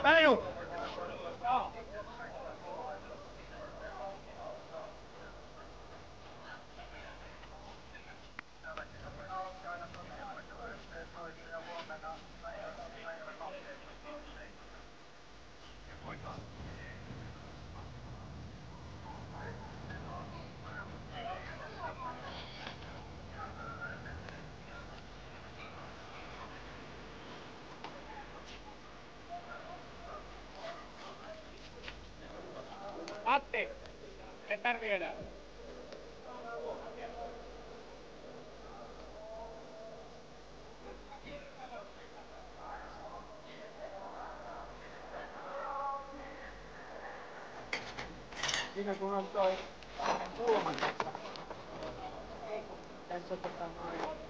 Päiju! Matti, et tarvii enää. Siinä kun on toi kulman tässä. Tässä noin.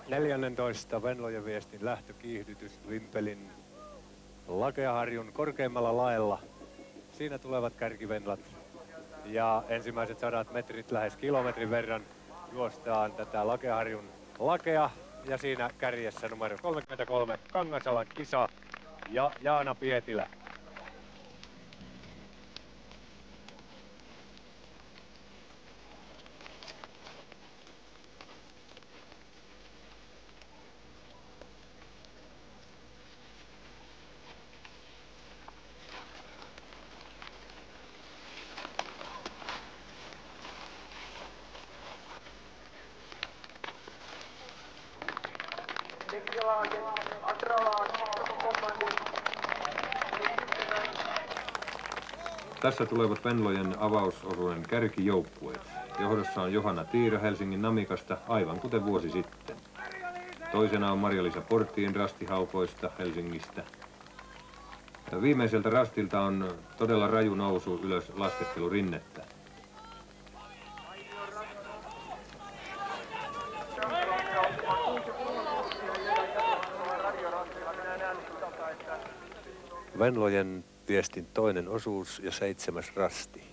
Neljännentoista Venlojen viestin lähtökiihdytys Vimpelin Lakeaharjun korkeimmalla laella. Siinä tulevat kärkivenlat ja ensimmäiset 100 metrit lähes kilometrin verran juostaan tätä Lakeaharjun lakea. Ja siinä kärjessä numero 33 Kangasalan Kisa ja Jaana Pietilä. Tässä tulevat Venlojen avausosuuden kärkijoukkueet. Johdossa on Johanna Tiira Helsingin Namikasta, aivan kuten vuosi sitten. Toisena on Marja-Liisa Porttiin Rastihaukoista Helsingistä. Viimeiseltä rastilta on todella raju nousu ylös laskettelurinnettä. Venlojen viestin toinen osuus ja 7. rasti.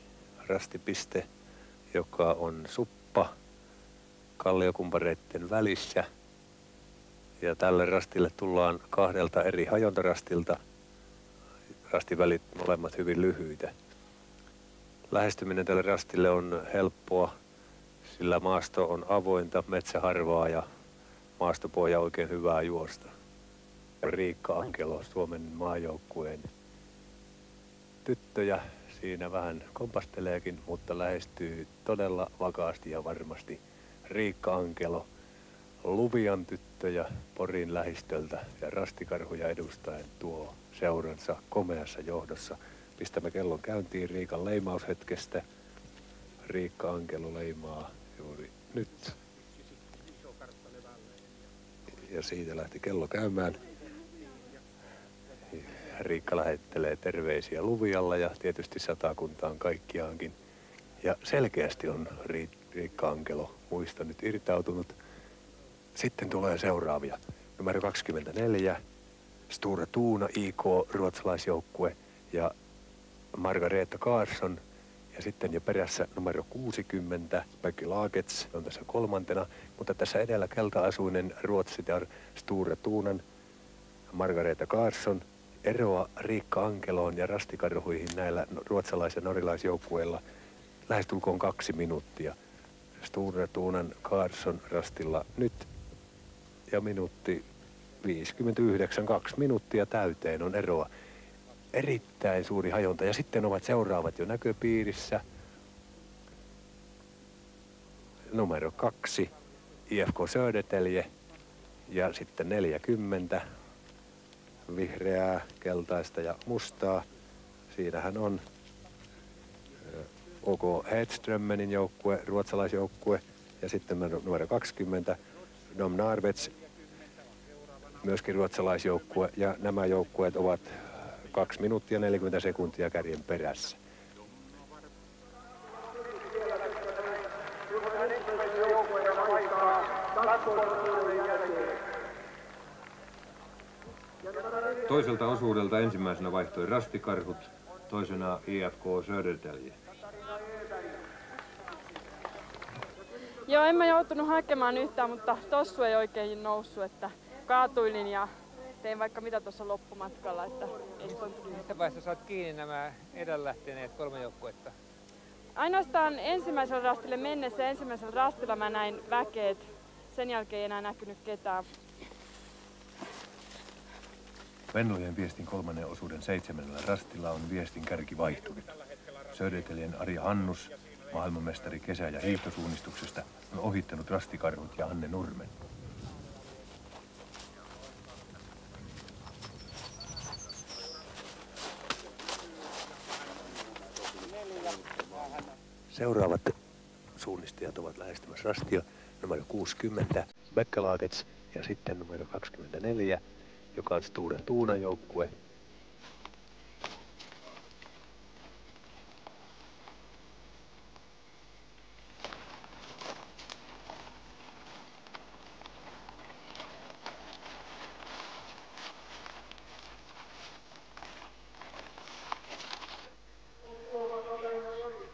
Rastipiste, joka on suppa kalliokumpareiden välissä. Ja tälle rastille tullaan 2 eri hajontarastilta. Rastivälit molemmat hyvin lyhyitä. Lähestyminen tälle rastille on helppoa, sillä maasto on avointa, metsäharvaa ja maastopohja oikein hyvää juosta. Riikka Ankelo, Suomen maajoukkueen tyttöjä, siinä vähän kompasteleekin, mutta lähestyy todella vakaasti ja varmasti. Riikka Ankelo, Luvian tyttöjä Porin lähistöltä ja rastikarhuja edustaen tuo seuransa komeassa johdossa. Pistämme kellon käyntiin Riikan leimaushetkestä. Riikka Ankelo leimaa juuri nyt. Ja siitä lähti kello käymään. Riikka lähettelee terveisiä Luvialla ja tietysti Satakuntaan kaikkiaankin. Ja selkeästi on Riikka Ankelo muista nyt irtautunut. Sitten tulee seuraavia. Numero 24, Sture Tuuna, IK, ruotsalaisjoukkue ja Margareta Karsson. Ja sitten jo perässä numero 60, Becky Lagets, on tässä kolmantena. Mutta tässä edellä kelta-asuinen ruotsitar Sture Tuunan, Margareta Karsson. Eroa Riikka Ankeloon ja rastikarhuihin näillä ruotsalais- ja norjalaisjoukkueilla lähestulkoon 2 minuuttia. Sture Tuunan Karsson rastilla nyt ja minuutti 59, 2 minuuttia täyteen on eroa. Erittäin suuri hajonta ja sitten ovat seuraavat jo näköpiirissä. Numero 2, IFK Södertälje ja sitten 40, vihreää, keltaista ja mustaa. Siinähän on OK Hedströmmenin joukkue, ruotsalaisjoukkue ja sitten numero 20, Dom Narvets, myöskin ruotsalaisjoukkue ja nämä joukkueet ovat 2 minuuttia 40 sekuntia kärjen perässä. Toiselta osuudelta ensimmäisenä vaihtoi rastikarhut, toisena IFK Södertälje. Joo, en mä joutunut hakemaan yhtään, mutta tossu ei oikein noussut, että kaatuilin ja tein vaikka mitä tuossa loppumatkalla, että ei tontunut. Missä vaiheessa saat kiinni nämä edellä lähteneet 3 joukkuetta? Ainoastaan ensimmäisellä rastille mennessä ja ensimmäisellä rastilla mä näin väkeet. Sen jälkeen ei enää näkynyt ketään. Venlojen viestin 3. osuuden 7. rastilla on viestin kärki vaihtunut. Södertäljen Arja Hannus, maailmanmestari kesä- ja hiihtosuunnistuksesta, on ohittanut rastikarhut ja Anne Nurmen. Seuraavat suunnistajat ovat lähestymässä rastia. Numero 60, Becky Lagets ja sitten numero 24, joka on Sture Tuunan joukkue.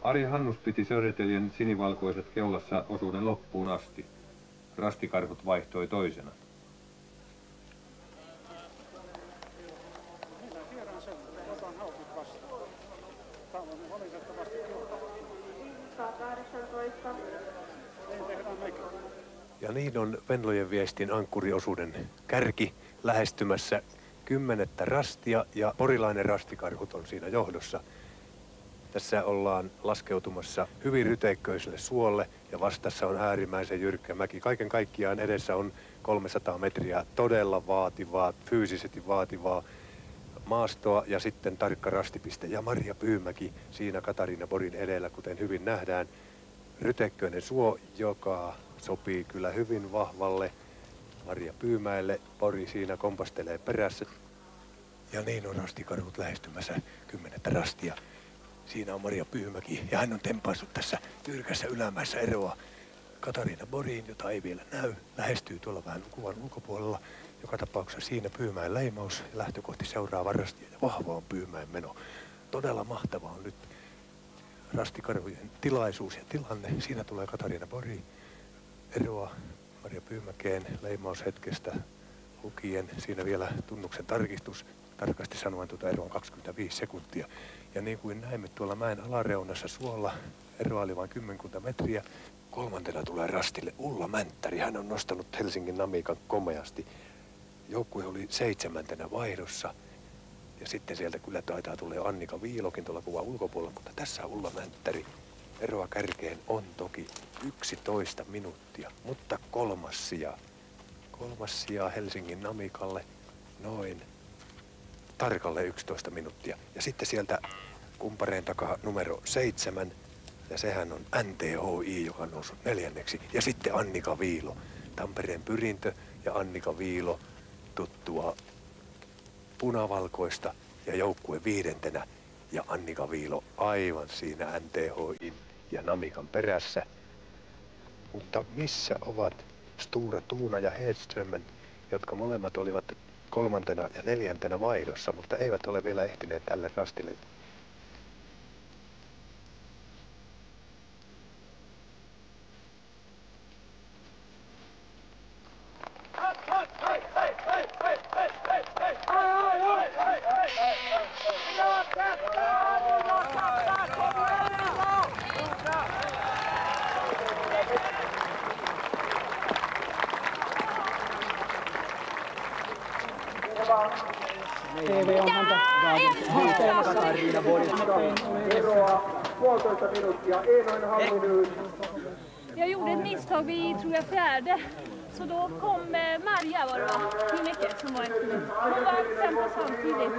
Ari Hannus piti Södertäljen sinivalkoiset keulassa osuuden loppuun asti. Rastikarhut vaihtoi toisena. Ja niin on Venlojen viestin ankkuriosuuden kärki lähestymässä 10. rastia ja porilainen rastikarhut on siinä johdossa. Tässä ollaan laskeutumassa hyvin ryteikköiselle suolle ja vastassa on äärimmäisen jyrkkä mäki. Kaiken kaikkiaan edessä on 300 metriä todella vaativaa, fyysisesti vaativaa maastoa ja sitten tarkka rastipiste. Ja Maria Pyymäki siinä Katariina Borin edellä, kuten hyvin nähdään. Ryteikköinen suo, joka sopii kyllä hyvin vahvalle Maria Pyymäelle. Bori siinä kompastelee perässä. Ja niin on rastikarhut lähestymässä 10. rastia. Siinä on Maria Pyymäki ja hän on tempaissut tässä jyrkässä ylämäessä eroa Katariina Boriin, jota ei vielä näy. Lähestyy tuolla vähän kuvan ulkopuolella. Joka tapauksessa siinä Pyymäen leimaus ja lähtö kohti seuraavaa rastia ja vahva on Pyymäen meno. Todella mahtava on nyt rastikarhujen tilaisuus ja tilanne. Siinä tulee Katariina Bori eroa Maria Pyymäkeen leimaushetkestä lukien. Siinä vielä tunnuksen tarkistus. Tarkasti sanoen tuota eroa on 25 sekuntia. Ja niin kuin näimme tuolla mäen alareunassa suolla, eroa oli vain 10 metriä. 3. tulee rastille Ulla Mänttäri. Hän on nostanut Helsingin Namikan komeasti. Joukkue oli 7. vaihdossa. Ja sitten sieltä kyllä taitaa tulla jo Annika Viilokin tuolla kuvan ulkopuolella. Mutta tässä on Ulla Mänttäri. Eroa kärkeen on toki 11 minuuttia. Mutta 3. sija. 3. sija Helsingin Namikalle noin tarkalle 11 minuuttia. Ja sitten sieltä kumpareen takaa numero 7. Ja sehän on NTHI, joka on noussut 4. Ja sitten Annika Viilo. Tampereen Pyrintö ja Annika Viilo tuttua punavalkoista ja joukkue 5. ja Annika Viilo aivan siinä NTH:n ja Namikan perässä. Mutta missä ovat Sture Tuuna ja Hedströmen, jotka molemmat olivat 3. ja 4. vaihdossa, mutta eivät ole vielä ehtineet tälle rastille? TV on häntä Katariina Boristain eroa 1,5 minuuttia, 1,5 minut. Jag gjorde ett misstag vid, tror jag, 4. Så då kom Marja, var det va? Mycket som var efter mig. Hon var 5 samtidigt.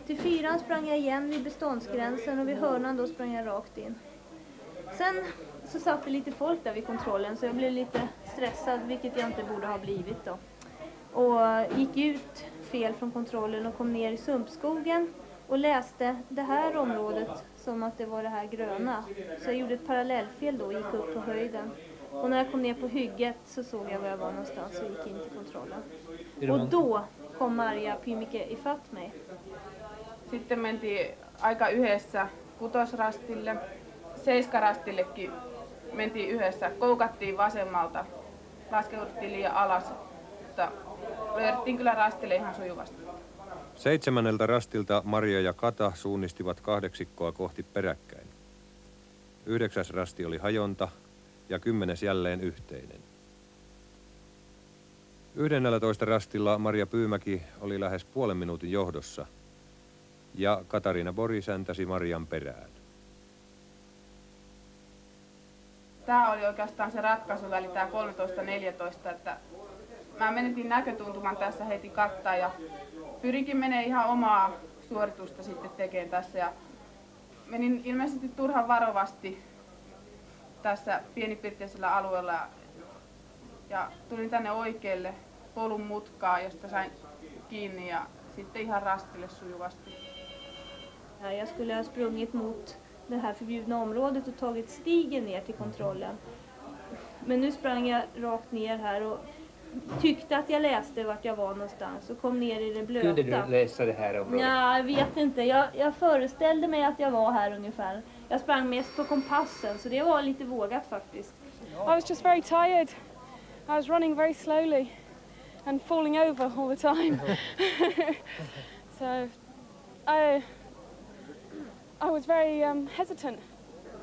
Till 4 sprang jag igen vid beståndsgränsen och vid hörnan då sprang jag rakt in. Sen så satt det lite folk där vid kontrollen så jag blev lite stressad, vilket jag inte borde ha blivit då. Och gick ut fel från kontrollen och kom ner i sumpskogen och läste det här området som att det var det här gröna. Så jag gjorde ett parallellfel då och gick upp på höjden. Och när jag kom ner på hygget så såg jag var jag var någonstans och gick in till kontrollen. Och då kom Marja Pymike ifatt mig. Sitten mentiin aika yhdessä 6-rastille, 7-rastillekin mentiin yhdessä. Koukattiin vasemmalta, laskeuduttiin liian alas, mutta löydettiin kyllä rastille ihan sujuvasti. 7. rastilta Marja ja Kata suunnistivat 8 kohti peräkkäin. 9. rasti oli hajonta ja 10. jälleen yhteinen. 11. rastilla Marja Pyymäki oli lähes puolen minuutin johdossa ja Katariina Bori säntäsi Marjan perään. Tämä oli oikeastaan se ratkaisuväli, tämä 13-14, että mä menetin näkötuntuman tässä heti kattaan ja pyrinkin menee ihan omaa suoritusta sitten tekemään tässä ja menin ilmeisesti turhan varovasti tässä pienipirteisellä alueella ja tulin tänne oikealle polun mutkaan, josta sain kiinni ja sitten ihan rastille sujuvasti. Jag skulle ha sprungit mot det här förbjudna området och tagit stigen ner till kontrollen. Men nu sprang jag rakt ner här och tyckte att jag läste vart jag var någonstans och kom ner i det blöta. Kunde du läsa det här området? Ja, jag vet inte. Jag föreställde mig att jag var här ungefär. Jag sprang mest på kompassen så det var lite vågat faktiskt. I was just very tired. I was running very slowly and falling over all the time. So I was very hesitant.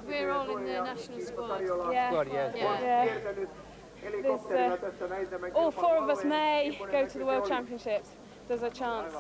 We're all in the national squad. Yeah. Squad, yes. Yeah. All 4 of us may go to the World Championships. There's a chance.